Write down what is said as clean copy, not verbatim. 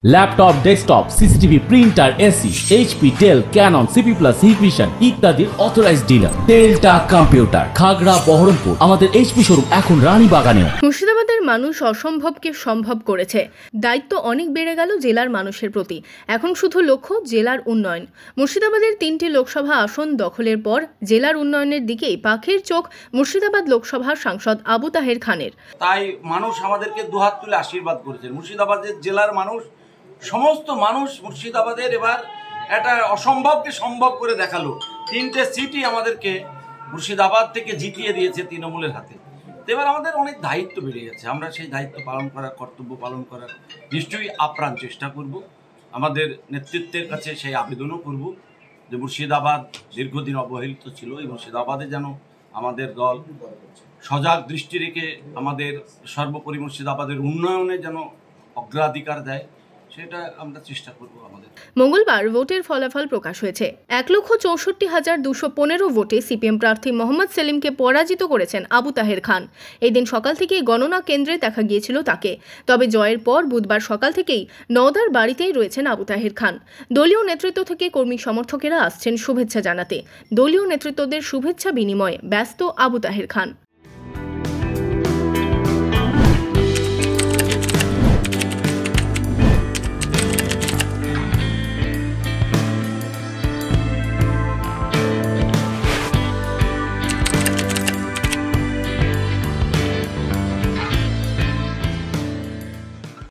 Laptop, desktop, CCTV, printer, AC, HP, Dell, Canon, CP Plus, Hikvision ইত্যাদির authorised dealer Telta computer, Khagra, Baharampur. আমাদের HP showroom এখন রানীবাগানেও। মুর্শিদাবাদের মানুষ অসম্ভবকে সম্ভব করেছে। দায়িত্ব অনেক বেড়ে গেল জেলার মানুষের প্রতি। এখন শুধু লক্ষ্য জেলার উন্নয়ন। মুর্শিদাবাদের 3টি লোকসভা আসন দখলের পর জেলার উন্নয়নের দিকেই পাখির চোখ মুর্শিদাবাদ লোকসভার সাংসদ আবু তাহের খানের। তাই মানুষ আমাদেরকে দুহাত তুলে আশীর্বাদ করেছেন। মুর্শিদাবাদের জেলার মানুষ, সমস্ত মানুষ মুর্শিদাবাদের এবার একটা অসম্ভবকে সম্ভব করে দেখালো। 3টে সিটই আমাদেরকে মুর্শিদাবাদ থেকে জিতিয়ে দিয়েছে তৃণমূলের হাতে। এবার আমাদের অনেক দায়িত্ব বেড়ে গেছে। আমরা সেই দায়িত্ব পালন করার, কর্তব্য পালন করার নিশ্চয়ই আপ্রাণ চেষ্টা করব। আমাদের নেতৃত্বের কাছে সেই আবেদনও করব যে মুর্শিদাবাদ দীর্ঘদিন অবহেলিত ছিল। এই মুর্শিদাবাদে যেন আমাদের দল সজাগ দৃষ্টি রেখে আমাদের সর্বোপরি মুর্শিদাবাদের উন্নয়নে যেন অগ্রাধিকার দেয়, সেটা আমরা চেষ্টা করব। আমাদের মঙ্গলবার ভোটের ফলাফল প্রকাশ হয়েছে। 1,64,215 ভোটে সিপিএম প্রার্থী মোহাম্মদ সেলিমকে পরাজিত করেছেন আবু তাহের খান। এই দিন সকাল থেকেই গণনা কেন্দ্রে দেখা গিয়েছিল তাকে। তবে জয়ের পর বুধবার সকাল থেকেই নওদার বাড়িতেই রয়েছেন আবু তাহের খান। দলীয় নেতৃত্ব থেকে কর্মী সমর্থকেরা আসছেন শুভেচ্ছা জানাতে। দলীয় নেতৃত্বদের শুভেচ্ছা বিনিময়ে ব্যস্ত আবু তাহের খান।